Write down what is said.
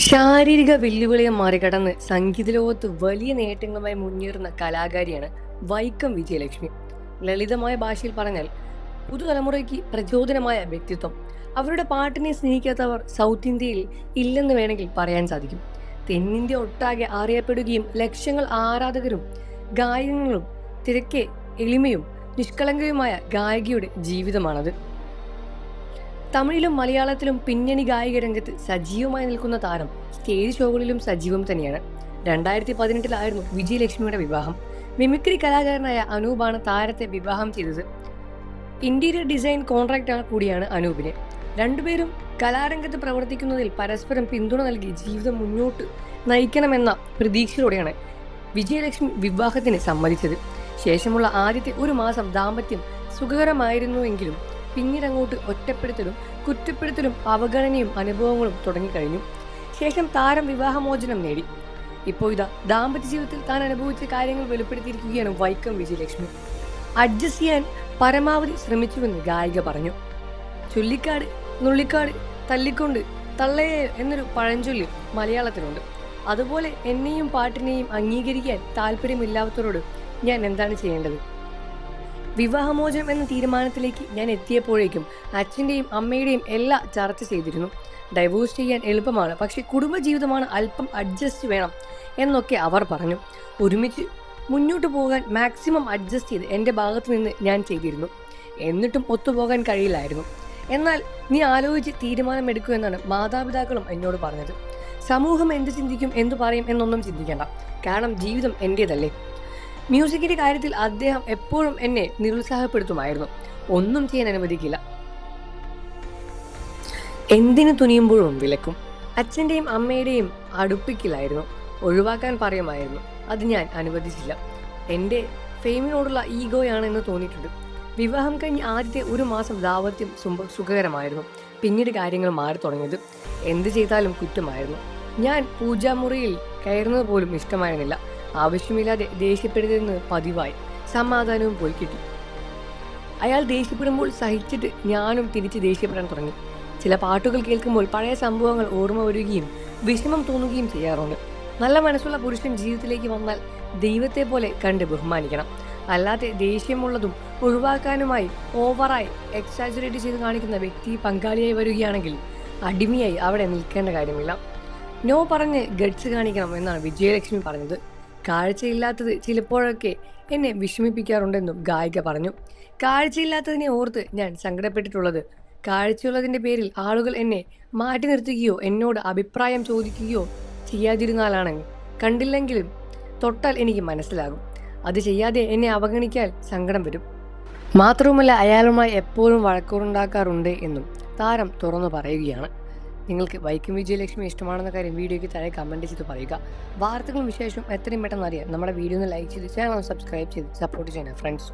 ശാരീരിക വെല്ലുവിളിയെ മറികടന്ന് സംഗീത ലോകത്ത് വലിയ നേട്ടങ്ങളുമായി മുന്നേറുന്ന കലാകാരിയാണ് വൈക്കം വിജയലക്ഷ്മി. ലളിതമായ ഭാഷയിൽ പറഞ്ഞാൽ പുതുതലമുറയ്ക്ക് പ്രചോദനമായ വ്യക്തിത്വം. അവരുടെ പാട്ടിനെ സ്നേഹിക്കാത്തവർ സൗത്ത് ഇന്ത്യയിൽ ഇല്ലെന്ന് വേണമെങ്കിൽ പറയാൻ സാധിക്കും. തെന്നിന്ത്യ ഒട്ടാകെ അറിയപ്പെടുകയും ലക്ഷങ്ങൾ ആരാധകരും ഗായകങ്ങളും തിരക്കെ എളിമയും നിഷ്കളങ്കയുമായ ഗായികയുടെ ജീവിതമാണത്. തമിഴിലും മലയാളത്തിലും പിന്നണി ഗായിക രംഗത്ത് സജീവമായി നിൽക്കുന്ന താരം സ്റ്റേജ് ഷോകളിലും സജീവം തന്നെയാണ്. 2018 വിജയലക്ഷ്മിയുടെ വിവാഹം. മിമിക്രി കലാകാരനായ അനൂപാണ് താരത്തെ വിവാഹം ചെയ്തത്. ഇന്റീരിയർ ഡിസൈൻ കോൺട്രാക്ടർ കൂടിയാണ് അനൂപിന്. രണ്ടുപേരും കലാരംഗത്ത് പ്രവർത്തിക്കുന്നതിൽ പരസ്പരം പിന്തുണ നൽകി ജീവിതം മുന്നോട്ട് നയിക്കണമെന്ന പ്രതീക്ഷയോടെയാണ് വിജയലക്ഷ്മി വിവാഹത്തിന് സമ്മതിച്ചത്. ശേഷമുള്ള ആദ്യത്തെ ഒരു മാസം ദാമ്പത്യം സുഖകരമായിരുന്നുവെങ്കിലും പിന്നീട് അങ്ങോട്ട് ഒറ്റപ്പെടുത്തലും കുറ്റപ്പെടുത്തലും അവഗണനയും അനുഭവങ്ങളും തുടങ്ങിക്കഴിഞ്ഞു. ശേഷം താരം വിവാഹമോചനം നേടി. ഇപ്പോൾ ഇതാ ദാമ്പത്യ ജീവിതത്തിൽ താൻ അനുഭവിച്ച കാര്യങ്ങൾ വെളിപ്പെടുത്തിയിരിക്കുകയാണ് വൈക്കം വിജയലക്ഷ്മി. അഡ്ജസ്റ്റ് ചെയ്യാൻ പരമാവധി ശ്രമിച്ചുവെന്ന് ഗായിക പറഞ്ഞു. ചുള്ളിക്കാട് നുള്ളിക്കാട് തല്ലിക്കൊണ്ട് തള്ളയെ എന്നൊരു പഴഞ്ചൊല്ലി മലയാളത്തിലുണ്ട്. അതുപോലെ എന്നെയും പാട്ടിനെയും അംഗീകരിക്കാൻ താല്പര്യമില്ലാത്തവരോട് ഞാൻ എന്താണ് ചെയ്യേണ്ടത്? വിവാഹമോചനം എന്ന തീരുമാനത്തിലേക്ക് ഞാൻ എത്തിയപ്പോഴേക്കും അച്ഛൻ്റെയും അമ്മയുടെയും എല്ലാം ചർച്ച ചെയ്തിരുന്നു. ഡൈവോഴ്സ് ചെയ്യാൻ എളുപ്പമാണ്, പക്ഷെ കുടുംബജീവിതമാണ്, അല്പം അഡ്ജസ്റ്റ് വേണം എന്നൊക്കെ അവർ പറഞ്ഞു. ഒരുമിച്ച് മുന്നോട്ട് പോകാൻ മാക്സിമം അഡ്ജസ്റ്റ് ചെയ്ത് എൻ്റെ ഭാഗത്ത് നിന്ന് ഞാൻ ചെയ്തിരുന്നു. എന്നിട്ടും ഒത്തുപോകാൻ കഴിയില്ലായിരുന്നു. എന്നാൽ നീ ആലോചിച്ച് തീരുമാനമെടുക്കൂ എന്നാണ് മാതാപിതാക്കളും എന്നോട് പറഞ്ഞത്. സമൂഹം എന്ത് ചിന്തിക്കും, എന്തു പറയും എന്നൊന്നും ചിന്തിക്കേണ്ട, കാരണം ജീവിതം എൻ്റേതല്ലേ. മ്യൂസിക്കിന്റെ കാര്യത്തിൽ അദ്ദേഹം എപ്പോഴും എന്നെ നിരുത്സാഹപ്പെടുത്തുമായിരുന്നു. ഒന്നും ചെയ്യാൻ അനുവദിക്കില്ല, എന്തിനു തുനിയുമ്പോഴും വിലക്കും. അച്ഛൻ്റെയും അമ്മയുടെയും അടുപ്പിക്കില്ലായിരുന്നു, ഒഴിവാക്കാൻ പറയുമായിരുന്നു. അത് ഞാൻ അനുവദിച്ചില്ല. എൻ്റെ ഫെയിമിനോടുള്ള ഈഗോയാണെന്ന് തോന്നിയിട്ടുണ്ട്. വിവാഹം കഴിഞ്ഞ് ആദ്യത്തെ ഒരു മാസം ദാമ്പത്യം സുഖകരമായിരുന്നു. പിന്നീട് കാര്യങ്ങൾ മാറി തുടങ്ങിയത് എന്ത് ചെയ്താലും കുറ്റമായിരുന്നു. ഞാൻ പൂജാമുറിയിൽ കയറുന്നത് പോലും ഇഷ്ടമായിരുന്നില്ല. ആവശ്യമില്ലാതെ ദേഷ്യപ്പെടുന്നത് പതിവായി. സമാധാനവും പോയി കിട്ടി. അയാൾ ദേഷ്യപ്പെടുമ്പോൾ സഹിച്ചിട്ട് ഞാനും തിരിച്ച് ദേഷ്യപ്പെടാൻ തുടങ്ങി. ചില പാട്ടുകൾ കേൾക്കുമ്പോൾ പഴയ സംഭവങ്ങൾ ഓർമ്മ വരികയും വിഷമം തോന്നുകയും ചെയ്യാറുണ്ട്. നല്ല മനസ്സുള്ള പുരുഷൻ ജീവിതത്തിലേക്ക് വന്നാൽ ദൈവത്തെ പോലെ കണ്ട് ബഹുമാനിക്കണം. അല്ലാതെ ദേഷ്യമുള്ളതും ഒഴിവാക്കാനുമായി ഓവറായി എക്സാജറേറ്റ് ചെയ്ത് കാണിക്കുന്ന വ്യക്തി പങ്കാളിയായി വരികയാണെങ്കിൽ അടിമയായി അവിടെ നിൽക്കേണ്ട കാര്യമില്ല. നോ പറഞ്ഞ് ഗഡ്സ് കാണിക്കണം എന്നാണ് വിജയലക്ഷ്മി പറഞ്ഞത്. കാഴ്ചയില്ലാത്തത് ചിലപ്പോഴൊക്കെ എന്നെ വിഷമിപ്പിക്കാറുണ്ടെന്നും ഗായിക പറഞ്ഞു. കാഴ്ചയില്ലാത്തതിനെ ഓർത്ത് ഞാൻ സങ്കടപ്പെട്ടിട്ടുള്ളത് കാഴ്ചയുള്ളതിൻ്റെ പേരിൽ ആളുകൾ എന്നെ മാറ്റി നിർത്തുകയോ എന്നോട് അഭിപ്രായം ചോദിക്കുകയോ ചെയ്യാതിരുന്നാലാണ്. കണ്ടില്ലെങ്കിലും തൊട്ടാൽ എനിക്ക് മനസ്സിലാകും. അത് ചെയ്യാതെ എന്നെ അവഗണിക്കാൻ സങ്കടം വരും. മാത്രവുമല്ല, അയാളുമായി എപ്പോഴും വഴക്കുണ്ടാക്കാറുണ്ട് എന്നും താരം തുറന്നു പറയുകയാണ്. നിങ്ങൾക്ക് വൈക്കം വിജയലക്ഷ്മി ഇഷ്ടമാണെന്ന കാര്യം വീഡിയോയ്ക്ക് താഴെ കമൻറ്റ് ചെയ്ത് പറയുക. വാർത്തകളും വിശേഷവും എത്രയും പെട്ടെന്ന് അറിയാൻ നമ്മുടെ വീഡിയോ ഒന്ന് ലൈക്ക് ചെയ്ത് ചാനൽ സബ്സ്ക്രൈബ് ചെയ്ത് സപ്പോർട്ട് ചെയ്യണം ഫ്രണ്ട്സ്.